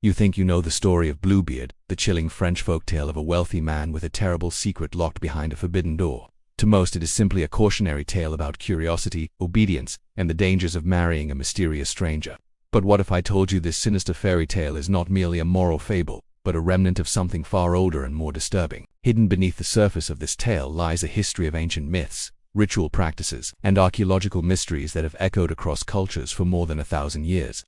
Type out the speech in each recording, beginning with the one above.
You think you know the story of Bluebeard, the chilling French folktale of a wealthy man with a terrible secret locked behind a forbidden door. To most it is simply a cautionary tale about curiosity, obedience, and the dangers of marrying a mysterious stranger. But what if I told you this sinister fairy tale is not merely a moral fable, but a remnant of something far older and more disturbing? Hidden beneath the surface of this tale lies a history of ancient myths, ritual practices, and archaeological mysteries that have echoed across cultures for more than 1,000 years.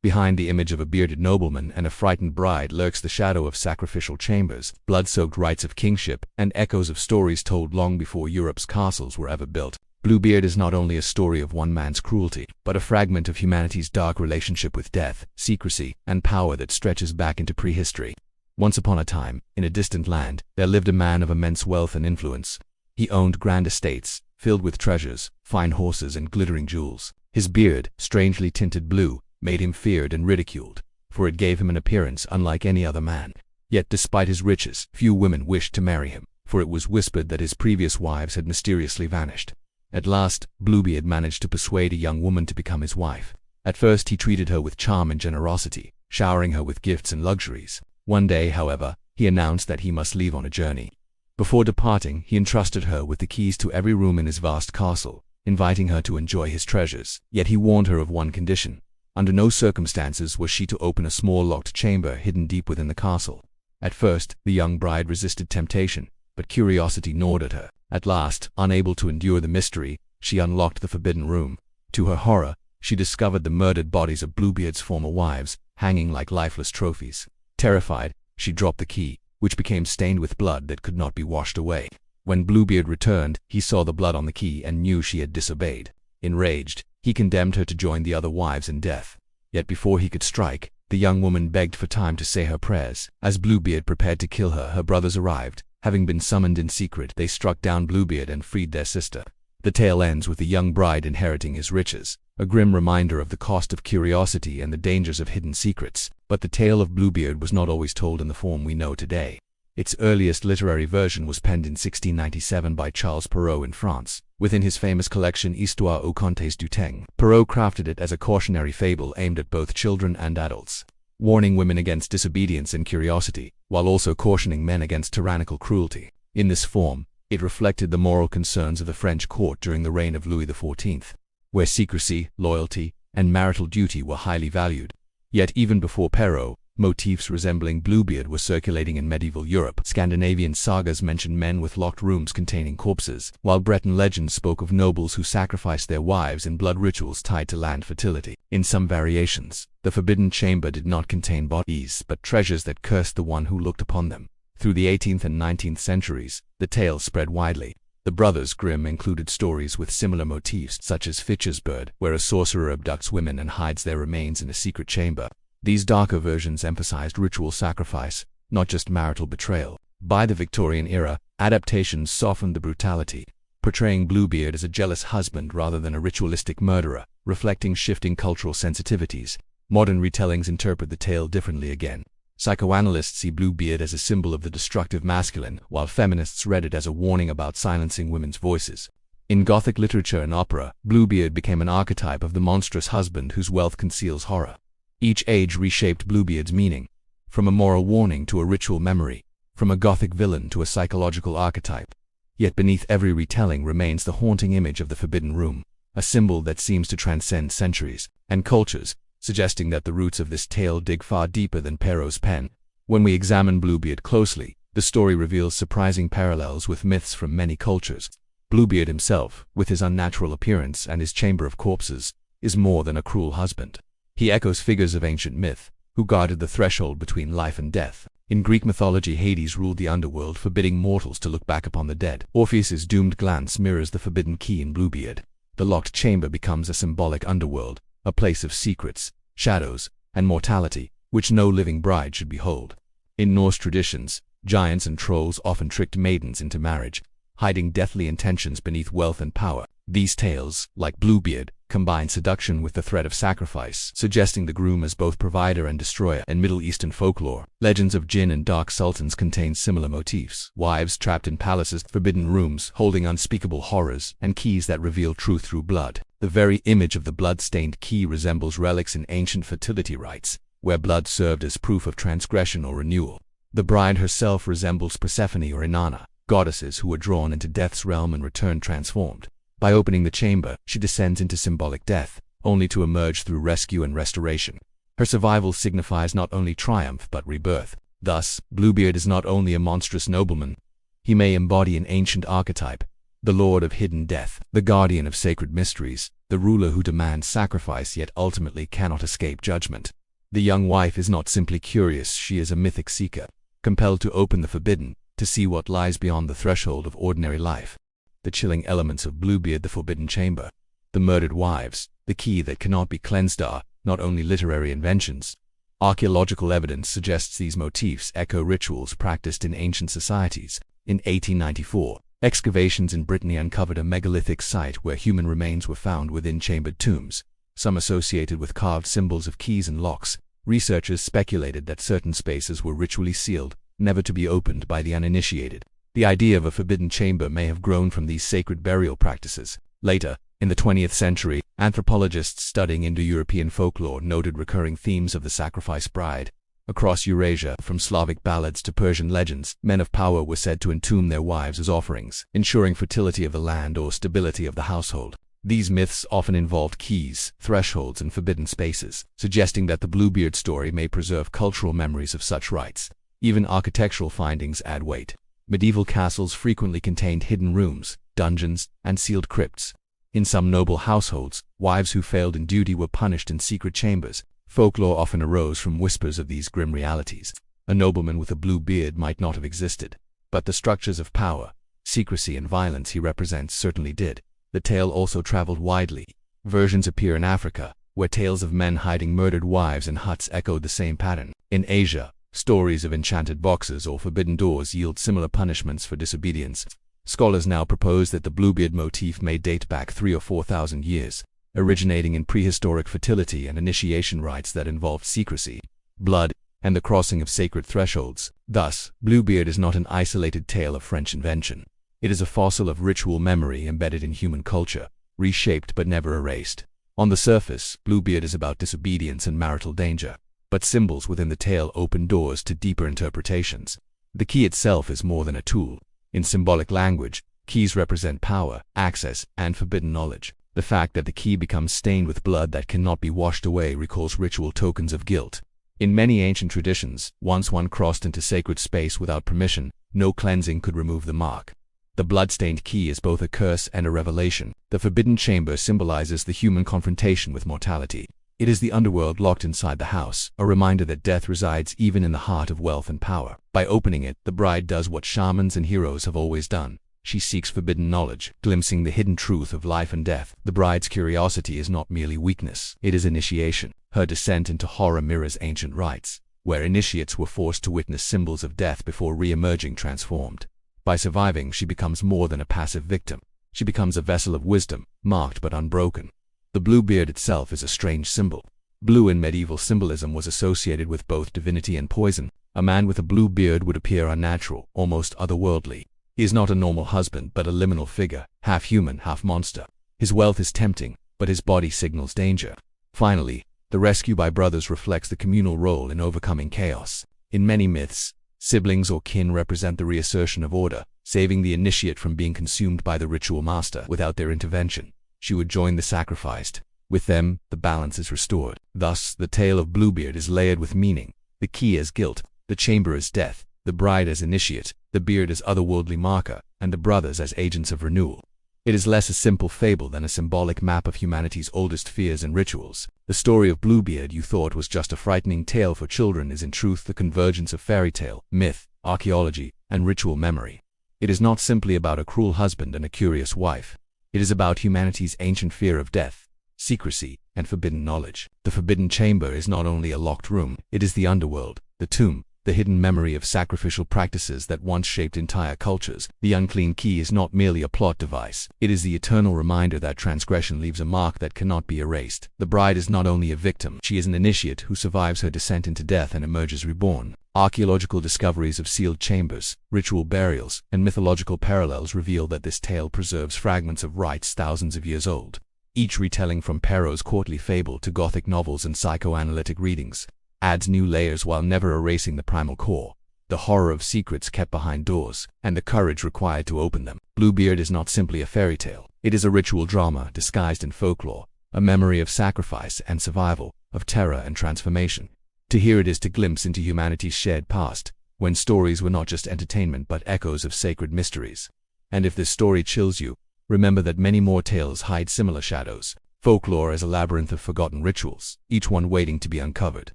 Behind the image of a bearded nobleman and a frightened bride lurks the shadow of sacrificial chambers, blood-soaked rites of kingship, and echoes of stories told long before Europe's castles were ever built. Bluebeard is not only a story of one man's cruelty, but a fragment of humanity's dark relationship with death, secrecy, and power that stretches back into prehistory. Once upon a time, in a distant land, there lived a man of immense wealth and influence. He owned grand estates, filled with treasures, fine horses, and glittering jewels. His beard, strangely tinted blue, made him feared and ridiculed, for it gave him an appearance unlike any other man. Yet despite his riches, few women wished to marry him, for it was whispered that his previous wives had mysteriously vanished. At last, Bluebeard managed to persuade a young woman to become his wife. At first he treated her with charm and generosity, showering her with gifts and luxuries. One day, however, he announced that he must leave on a journey. Before departing, he entrusted her with the keys to every room in his vast castle, inviting her to enjoy his treasures. Yet he warned her of one condition. Under no circumstances was she to open a small locked chamber hidden deep within the castle. At first, the young bride resisted temptation, but curiosity gnawed at her. At last, unable to endure the mystery, she unlocked the forbidden room. To her horror, she discovered the murdered bodies of Bluebeard's former wives, hanging like lifeless trophies. Terrified, she dropped the key, which became stained with blood that could not be washed away. When Bluebeard returned, he saw the blood on the key and knew she had disobeyed. Enraged, he condemned her to join the other wives in death. Yet before he could strike, the young woman begged for time to say her prayers. As Bluebeard prepared to kill her, her brothers arrived. Having been summoned in secret, they struck down Bluebeard and freed their sister. The tale ends with the young bride inheriting his riches, a grim reminder of the cost of curiosity and the dangers of hidden secrets. But the tale of Bluebeard was not always told in the form we know today. Its earliest literary version was penned in 1697 by Charles Perrault in France. Within his famous collection Histoire aux Contes du Temps, Perrault crafted it as a cautionary fable aimed at both children and adults, warning women against disobedience and curiosity, while also cautioning men against tyrannical cruelty. In this form, it reflected the moral concerns of the French court during the reign of Louis XIV, where secrecy, loyalty, and marital duty were highly valued. Yet even before Perrault, motifs resembling Bluebeard were circulating in medieval Europe. Scandinavian sagas mentioned men with locked rooms containing corpses, while Breton legends spoke of nobles who sacrificed their wives in blood rituals tied to land fertility. In some variations, the Forbidden Chamber did not contain bodies, but treasures that cursed the one who looked upon them. Through the 18th and 19th centuries, the tale spread widely. The Brothers Grimm included stories with similar motifs, such as Fitch's Bird, where a sorcerer abducts women and hides their remains in a secret chamber. These darker versions emphasized ritual sacrifice, not just marital betrayal. By the Victorian era, adaptations softened the brutality, portraying Bluebeard as a jealous husband rather than a ritualistic murderer, reflecting shifting cultural sensitivities. Modern retellings interpret the tale differently again. Psychoanalysts see Bluebeard as a symbol of the destructive masculine, while feminists read it as a warning about silencing women's voices. In Gothic literature and opera, Bluebeard became an archetype of the monstrous husband whose wealth conceals horror. Each age reshaped Bluebeard's meaning, from a moral warning to a ritual memory, from a Gothic villain to a psychological archetype. Yet beneath every retelling remains the haunting image of the Forbidden Room, a symbol that seems to transcend centuries and cultures, suggesting that the roots of this tale dig far deeper than Perrault's pen. When we examine Bluebeard closely, the story reveals surprising parallels with myths from many cultures. Bluebeard himself, with his unnatural appearance and his chamber of corpses, is more than a cruel husband. He echoes figures of ancient myth, who guarded the threshold between life and death. In Greek mythology, Hades ruled the underworld, forbidding mortals to look back upon the dead. Orpheus's doomed glance mirrors the forbidden key in Bluebeard. The locked chamber becomes a symbolic underworld, a place of secrets, shadows, and mortality, which no living bride should behold. In Norse traditions, giants and trolls often tricked maidens into marriage, hiding deathly intentions beneath wealth and power. These tales, like Bluebeard, combine seduction with the threat of sacrifice, suggesting the groom as both provider and destroyer. In Middle Eastern folklore, legends of jinn and dark sultans contain similar motifs. Wives trapped in palaces, forbidden rooms holding unspeakable horrors, and keys that reveal truth through blood. The very image of the blood-stained key resembles relics in ancient fertility rites, where blood served as proof of transgression or renewal. The bride herself resembles Persephone or Inanna, goddesses who were drawn into death's realm and returned transformed. By opening the chamber, she descends into symbolic death, only to emerge through rescue and restoration. Her survival signifies not only triumph but rebirth. Thus, Bluebeard is not only a monstrous nobleman. He may embody an ancient archetype, the lord of hidden death, the guardian of sacred mysteries, the ruler who demands sacrifice yet ultimately cannot escape judgment. The young wife is not simply curious, she is a mythic seeker, compelled to open the forbidden, to see what lies beyond the threshold of ordinary life. The chilling elements of Bluebeard, the Forbidden Chamber, the murdered wives, the key that cannot be cleansed are not only literary inventions. Archaeological evidence suggests these motifs echo rituals practiced in ancient societies. In 1894, excavations in Brittany uncovered a megalithic site where human remains were found within chambered tombs, some associated with carved symbols of keys and locks. Researchers speculated that certain spaces were ritually sealed, never to be opened by the uninitiated. The idea of a forbidden chamber may have grown from these sacred burial practices. Later, in the 20th century, anthropologists studying Indo-European folklore noted recurring themes of the sacrifice bride. Across Eurasia, from Slavic ballads to Persian legends, men of power were said to entomb their wives as offerings, ensuring fertility of the land or stability of the household. These myths often involved keys, thresholds, and forbidden spaces, suggesting that the Bluebeard story may preserve cultural memories of such rites. Even architectural findings add weight. Medieval castles frequently contained hidden rooms, dungeons, and sealed crypts. In some noble households, wives who failed in duty were punished in secret chambers. Folklore often arose from whispers of these grim realities. A nobleman with a blue beard might not have existed, but the structures of power, secrecy, and violence he represents certainly did. The tale also traveled widely. Versions appear in Africa, where tales of men hiding murdered wives in huts echoed the same pattern. In Asia, stories of enchanted boxes or forbidden doors yield similar punishments for disobedience. Scholars now propose that the Bluebeard motif may date back 3,000 or 4,000 years, originating in prehistoric fertility and initiation rites that involved secrecy, blood, and the crossing of sacred thresholds. Thus, Bluebeard is not an isolated tale of French invention. It is a fossil of ritual memory embedded in human culture, reshaped but never erased. On the surface, Bluebeard is about disobedience and marital danger, but symbols within the tale open doors to deeper interpretations. The key itself is more than a tool. In symbolic language, keys represent power, access, and forbidden knowledge. The fact that the key becomes stained with blood that cannot be washed away recalls ritual tokens of guilt. In many ancient traditions, once one crossed into sacred space without permission, no cleansing could remove the mark. The blood-stained key is both a curse and a revelation. The Forbidden Chamber symbolizes the human confrontation with mortality. It is the underworld locked inside the house, a reminder that death resides even in the heart of wealth and power. By opening it, the bride does what shamans and heroes have always done. She seeks forbidden knowledge, glimpsing the hidden truth of life and death. The bride's curiosity is not merely weakness, it is initiation. Her descent into horror mirrors ancient rites, where initiates were forced to witness symbols of death before re-emerging transformed. By surviving, she becomes more than a passive victim. She becomes a vessel of wisdom, marked but unbroken. The Bluebeard itself is a strange symbol. Blue in medieval symbolism was associated with both divinity and poison. A man with a blue beard would appear unnatural, almost otherworldly. He is not a normal husband, but a liminal figure, half human, half monster. His wealth is tempting, but his body signals danger. Finally, the rescue by brothers reflects the communal role in overcoming chaos. In many myths, siblings or kin represent the reassertion of order, saving the initiate from being consumed by the ritual master. Without their intervention, she would join the sacrificed. With them, the balance is restored. Thus, the tale of Bluebeard is layered with meaning. The key as guilt, the chamber as death, the bride as initiate, the beard as otherworldly marker, and the brothers as agents of renewal. It is less a simple fable than a symbolic map of humanity's oldest fears and rituals. The story of Bluebeard you thought was just a frightening tale for children is in truth the convergence of fairy tale, myth, archaeology, and ritual memory. It is not simply about a cruel husband and a curious wife. It is about humanity's ancient fear of death, secrecy, and forbidden knowledge. The Forbidden Chamber is not only a locked room, it is the underworld, the tomb, the hidden memory of sacrificial practices that once shaped entire cultures. The unclean key is not merely a plot device. It is the eternal reminder that transgression leaves a mark that cannot be erased. The bride is not only a victim, she is an initiate who survives her descent into death and emerges reborn. Archaeological discoveries of sealed chambers, ritual burials, and mythological parallels reveal that this tale preserves fragments of rites thousands of years old, each retelling from Perrault's courtly fable to Gothic novels and psychoanalytic readings. adds new layers while never erasing the primal core, the horror of secrets kept behind doors, and the courage required to open them. Bluebeard is not simply a fairy tale. It is a ritual drama disguised in folklore, a memory of sacrifice and survival, of terror and transformation. To hear it is to glimpse into humanity's shared past, when stories were not just entertainment but echoes of sacred mysteries. And if this story chills you, remember that many more tales hide similar shadows. Folklore is a labyrinth of forgotten rituals, each one waiting to be uncovered,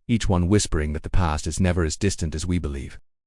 each one whispering that the past is never as distant as we believe.